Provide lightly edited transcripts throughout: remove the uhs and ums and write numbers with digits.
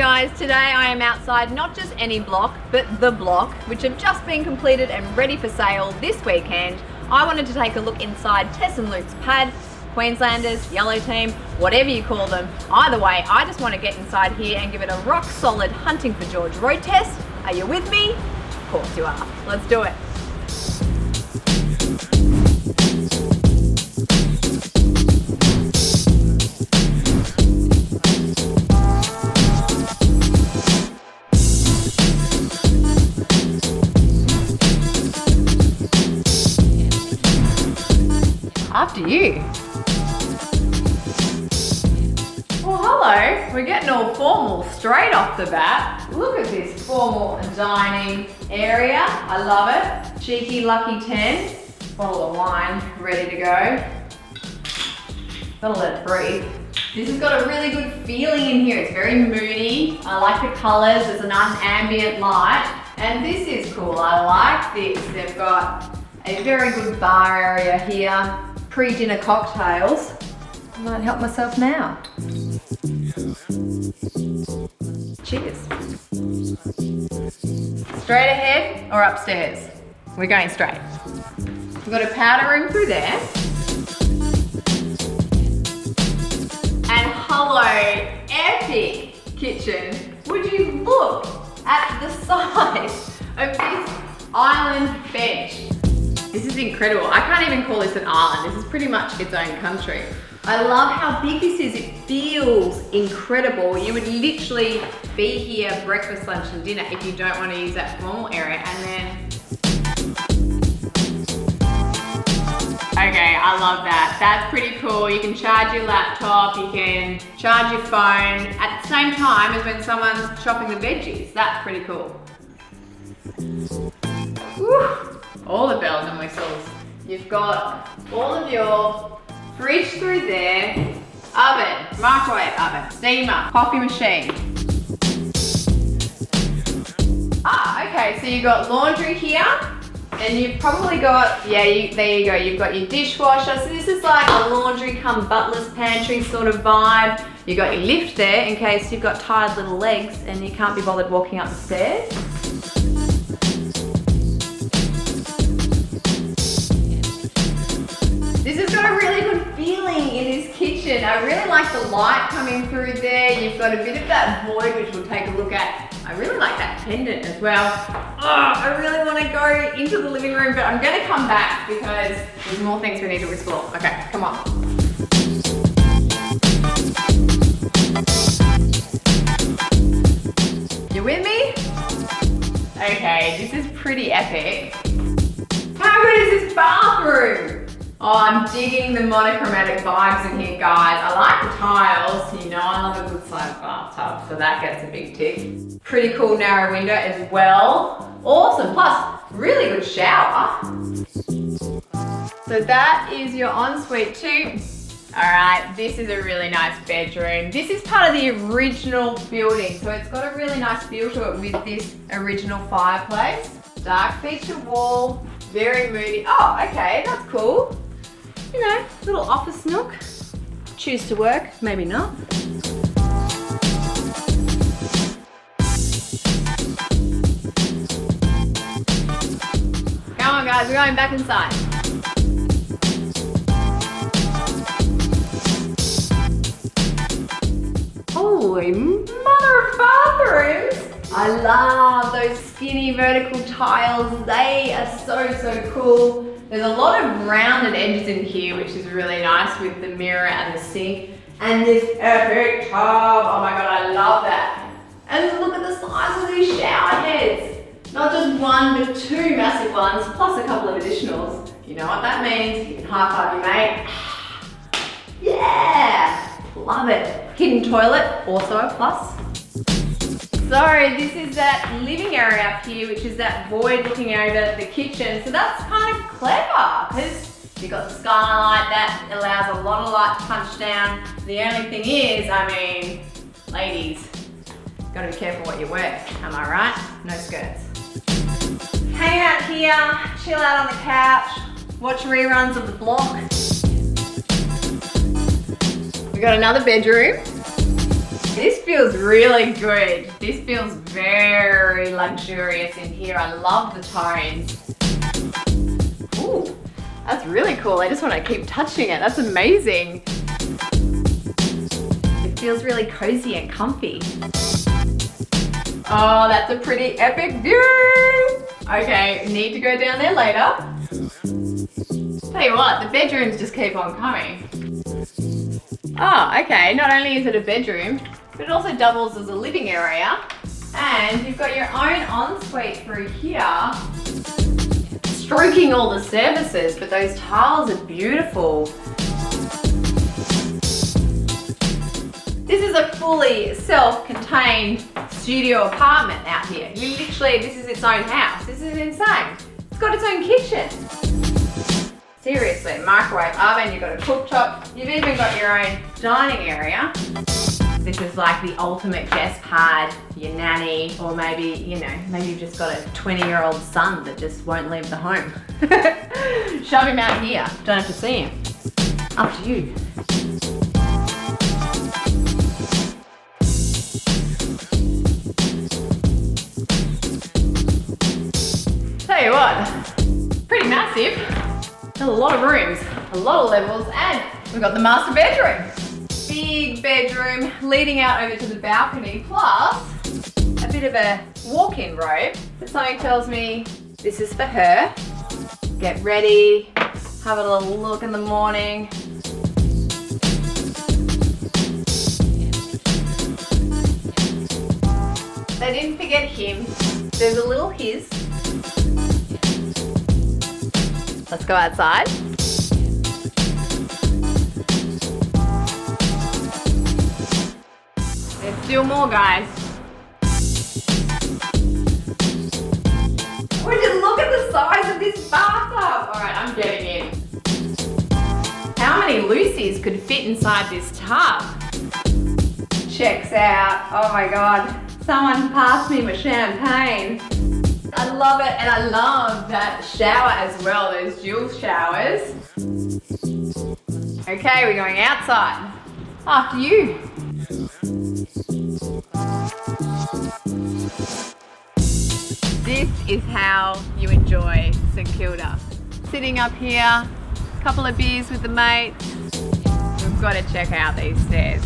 guys, today I am outside not just any block, but the block, which have just been completed and ready for sale this weekend. I wanted to take a look inside Tess and Luke's pad, Queenslanders, yellow team, whatever you call them. Either way, I just want to get inside here and give it a rock solid hunting for George road test. Are you with me? Of course you are. Let's do it. After you. Well, hello. We're getting all formal straight off the bat. Look at this formal dining area. I love it. Cheeky Lucky 10. Bottle of wine ready to go. Gotta let it breathe. This has got a really good feeling in here. It's very moody. I like the colors. There's an ambient light. And this is cool. I like this. They've got a very good bar area here. Pre-dinner cocktails. I might help myself now. Cheers. Straight ahead or upstairs? We're going straight. We've got a powder room through there. And hello, epic kitchen. Would you look at the size of this island bench? This is incredible. I can't even call this an island. This is pretty much its own country. I love how big this is. It feels incredible. You would literally be here breakfast, lunch and dinner if you don't want to use that formal area. And then, okay, I love that. That's pretty cool. You can charge your laptop, you can charge your phone at the same time as when someone's chopping the veggies. That's pretty cool. Whew. All the bells and whistles. You've got all of your fridge through there, oven, microwave oven, steamer, coffee machine. Ah, okay, so you've got laundry here, and you've probably got, there you go, you've got your dishwasher. So this is like a laundry come butler's pantry sort of vibe. You've got your lift there in case you've got tired little legs and you can't be bothered walking up the stairs. This has got a really good feeling in this kitchen. I really like the light coming through there. You've got a bit of that void, which we'll take a look at. I really like that pendant as well. Oh, I really want to go into the living room, but I'm going to come back because there's more things we need to explore. Okay, come on. You with me? Okay, this is pretty epic. How good is this bathroom? Oh, I'm digging the monochromatic vibes in here, guys. I like the tiles. You know I love a good sized bathtub, so that gets a big tick. Pretty cool narrow window as well. Awesome, plus really good shower. So that is your ensuite too. All right, this is a really nice bedroom. This is part of the original building, so it's got a really nice feel to it with this original fireplace. Dark feature wall, very moody. Oh, okay, that's cool. You know, little office nook. Choose to work, maybe not. Come on guys, we're going back inside. Holy mother of bathrooms! I love those skinny vertical tiles. They are so cool. There's a lot of rounded edges in here, which is really nice with the mirror and the sink. And this epic tub. Oh my God, I love that. And look at the size of these shower heads. Not just one, but two massive ones, plus a couple of additionals. You know what that means. You can high five your mate. Yeah, love it. Hidden toilet, also a plus. So this is that living area up here, which is that void looking over the kitchen. So that's kind of clever because you've got the skylight that allows a lot of light to punch down. The only thing is, I mean, ladies, gotta be careful what you wear, am I right? No skirts. Hang out here, chill out on the couch, watch reruns of The Block. We got another bedroom. This feels really good. This feels very luxurious in here. I love the tones. Ooh, that's really cool. I just want to keep touching it. That's amazing. It feels really cozy and comfy. Oh, that's a pretty epic view. Okay, need to go down there later. Tell you what, the bedrooms just keep on coming. Oh, okay, not only is it a bedroom, but it also doubles as a living area. And you've got your own ensuite through here. Stroking all the surfaces, but those tiles are beautiful. This is a fully self-contained studio apartment out here. You literally, this is its own house. This is insane. It's got its own kitchen. Seriously, microwave oven, you've got a cooktop, you've even got your own dining area. This is like the ultimate guest pad, your nanny, or maybe, you know, maybe you've just got a 20-year-old son that just won't leave the home. Shove him out here, don't have to see him. Up to you. Tell you what, pretty massive. There's a lot of rooms, a lot of levels, and we've got the master bedroom. Big bedroom leading out over to the balcony, plus a bit of a walk-in robe. But something tells me this is for her. Get ready, have a little look in the morning. They didn't forget him. There's a little his. Let's go outside. There's still more, guys. Would you look at the size of this bathtub? All right, I'm getting in. How many Lucy's could fit inside this tub? Checks out. Oh my God. Someone passed me my champagne. I love it, and I love that shower as well, those dual showers. Okay, we're going outside. After you. This is how you enjoy St Kilda. Sitting up here, a couple of beers with the mates. We've got to check out these stairs.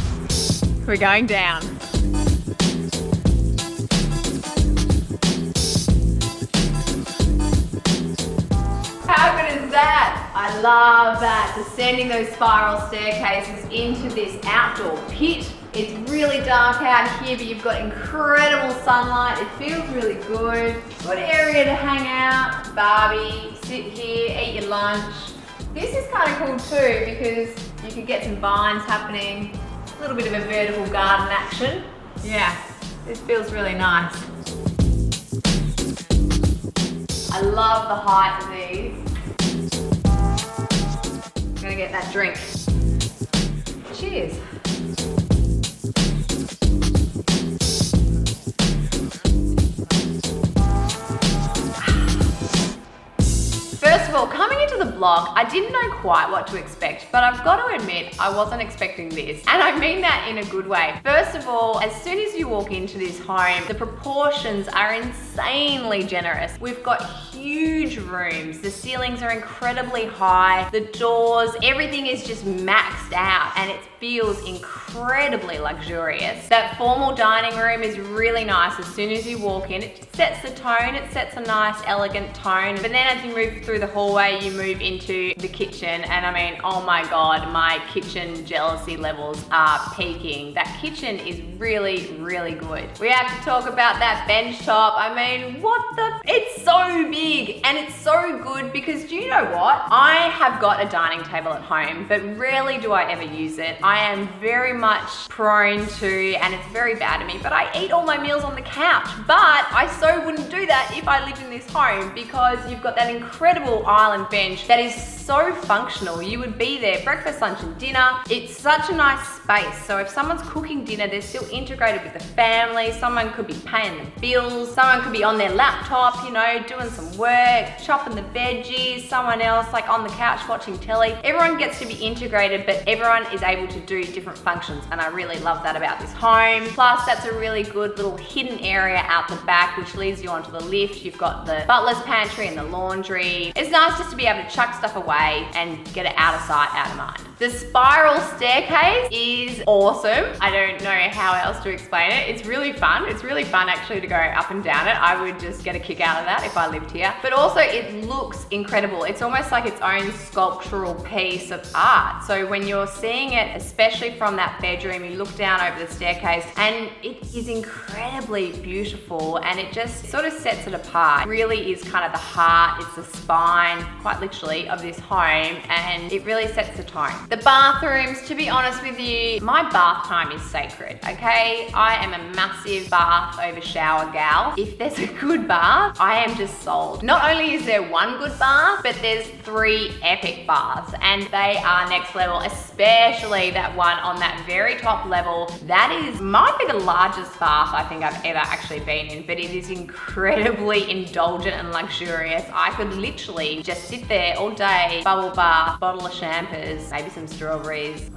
We're going down. How good is that? I love that. Descending those spiral staircases into this outdoor pit. It's really dark out here, but you've got incredible sunlight. It feels really good. Good area to hang out, barbie, sit here, eat your lunch. This is kind of cool too because you can get some vines happening, a little bit of a vertical garden action. Yeah, this feels really nice. I love the height of these. I'm gonna get that drink. Cheers. First of all, coming into the vlog, I didn't know quite what to expect, but I've got to admit, I wasn't expecting this. And I mean that in a good way. First of all, as soon as you walk into this home, the proportions are insanely generous. We've got huge rooms. The ceilings are incredibly high. The doors, everything is just maxed out and it feels incredibly luxurious. That formal dining room is really nice. As soon as you walk in, it sets the tone. It sets a nice, elegant tone. But then as you move through the hallway, you move into the kitchen. And I mean, oh my God, my kitchen jealousy levels are peaking. That kitchen is really, really good. We have to talk about that bench top. I mean, what the? It's so big and it's so good because do you know what? I have got a dining table at home, but rarely do I ever use it. I am very much prone to, and it's very bad of me, but I eat all my meals on the couch. But I so wouldn't do that if I lived in this home because you've got that incredible island bench that is so functional. You would be there breakfast, lunch and dinner. It's such a nice space. So if someone's cooking dinner, they're still integrated with the family. Someone could be paying the bills. Someone could be on their laptop, you know, doing some work, chopping the veggies. Someone else like on the couch watching telly. Everyone gets to be integrated, but everyone is able to do different functions. And I really love that about this home. Plus, that's a really good little hidden area out the back, which leads you onto the lift. You've got the butler's pantry and the laundry. It's nice just to be able to chuck stuff away and get it out of sight, out of mind. The spiral staircase is awesome. I don't know how else to explain it. It's really fun. It's really fun actually to go up and down it. I would just get a kick out of that if I lived here. But also it looks incredible. It's almost like its own sculptural piece of art. So when you're seeing it, especially from that bedroom, you look down over the staircase and it is incredibly beautiful and it just sort of sets it apart. It really is kind of the heart, it's the spine, quite literally, of this home, and it really sets the tone. The bathrooms, to be honest with you, my bath time is sacred, okay? I am a massive bath over shower gal. If there's a good bath, I am just sold. Not only is there one good bath, but there's 3 epic baths, and they are next level, especially that one on that very top level. That might be the largest bath I think I've ever actually been in, but it is incredibly indulgent and luxurious. I could literally just sit there all day, bubble bath, bottle of shampoos, maybe some strawberries.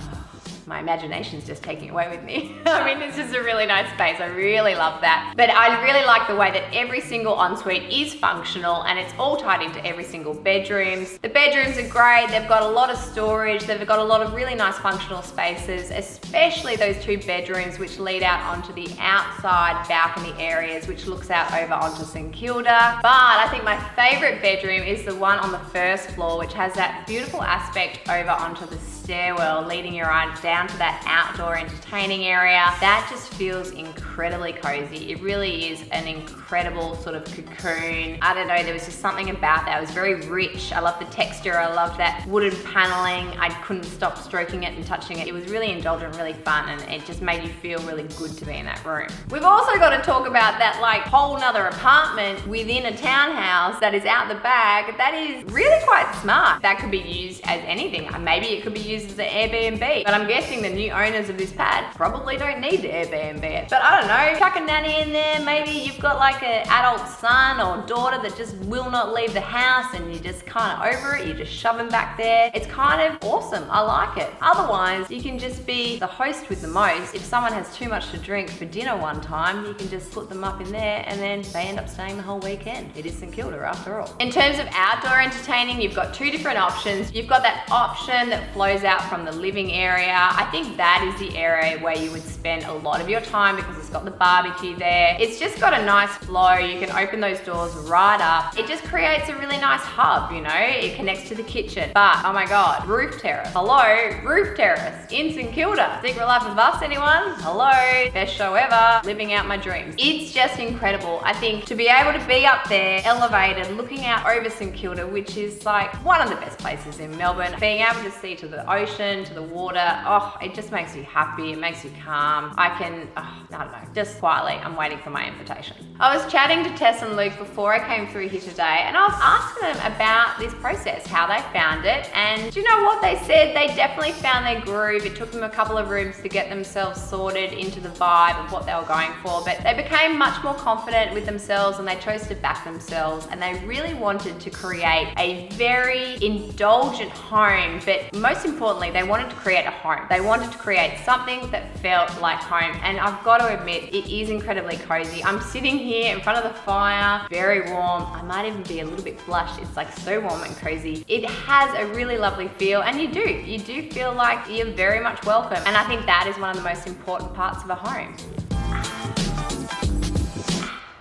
My imagination's just taking away with me. I mean, it's just a really nice space. I really love that. But I really like the way that every single ensuite is functional and it's all tied into every single bedrooms. The bedrooms are great. They've got a lot of storage. They've got a lot of really nice functional spaces, especially those 2 bedrooms which lead out onto the outside balcony areas, which looks out over onto St Kilda. But I think my favorite bedroom is the one on the first floor, which has that beautiful aspect over onto the stairwell, leading your eye down to that outdoor entertaining area. That just feels incredibly cozy. It really is an incredible sort of cocoon. I don't know, there was just something about that. It was very rich. I love the texture. I love that wooden paneling. I couldn't stop stroking it and touching it. It was really indulgent, really fun, and it just made you feel really good to be in that room. We've also got to talk about that like whole nother apartment within a townhouse that is out the back. That is really quite smart. That could be used as anything. Maybe it could be used as an Airbnb, but I'm guessing the new owners of this pad probably don't need to Airbnb it. But I don't know, chuck a nanny in there. Maybe you've got like an adult son or daughter that just will not leave the house and you're just kind of over it. You just shove them back there. It's kind of awesome. I like it. Otherwise, you can just be the host with the most. If someone has too much to drink for dinner one time, you can just put them up in there and then they end up staying the whole weekend. It is St Kilda after all. In terms of outdoor entertaining, you've got 2 different options. You've got that option that flows out from the living area. I think that is the area where you would spend a lot of your time because it's got the barbecue there. It's just got a nice flow. You can open those doors right up. It just creates a really nice hub, you know? It connects to the kitchen. But, oh my God, roof terrace. Hello, roof terrace in St Kilda. Secret Life of Us, anyone? Hello, best show ever. Living out my dreams. It's just incredible. I think to be able to be up there, elevated, looking out over St Kilda, which is like one of the best places in Melbourne, being able to see to the ocean, to the water, oh, it just makes you happy. It makes you calm. I don't know, just quietly, I'm waiting for my invitation. I was chatting to Tess and Luke before I came through here today, and I was asking them about this process, how they found it, and do you know what they said? They definitely found their groove. It took them a couple of rooms to get themselves sorted into the vibe of what they were going for, but they became much more confident with themselves and they chose to back themselves, and they really wanted to create a very indulgent home, but most importantly, they wanted to create a home. They wanted to create something that felt like home, and I've got to admit, it is incredibly cozy. I'm sitting here in front of the fire, very warm. I might even be a little bit blushed. It's like so warm and cozy. It has a really lovely feel, and you do feel like you're very much welcome, and I think that is one of the most important parts of a home.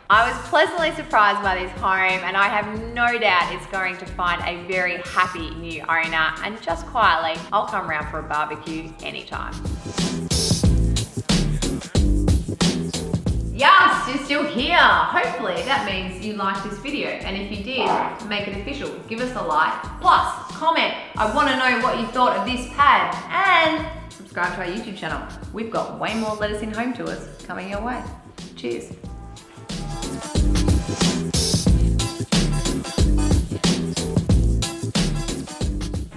I was pleasantly surprised by this home, and I have no doubt it's going to find a very happy new owner, and just quietly, I'll come round for a barbecue anytime. Yes, you're still here. Hopefully that means you liked this video, and if you did, make it official. Give us a like, plus comment. I want to know what you thought of this pad, and subscribe to our YouTube channel. We've got way more Let Us In home tours coming your way. Cheers.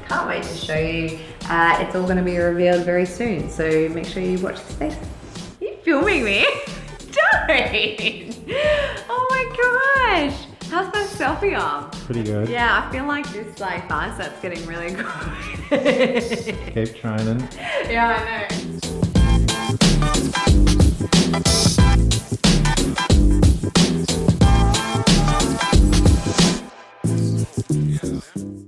can't wait to show you. It's all going to be revealed very soon, so make sure you watch the space. Are you filming me? Don't! Oh my gosh! How's that selfie arm? Pretty good. Yeah, I feel like this bicep's getting really good. Keep trying. Yeah, I know.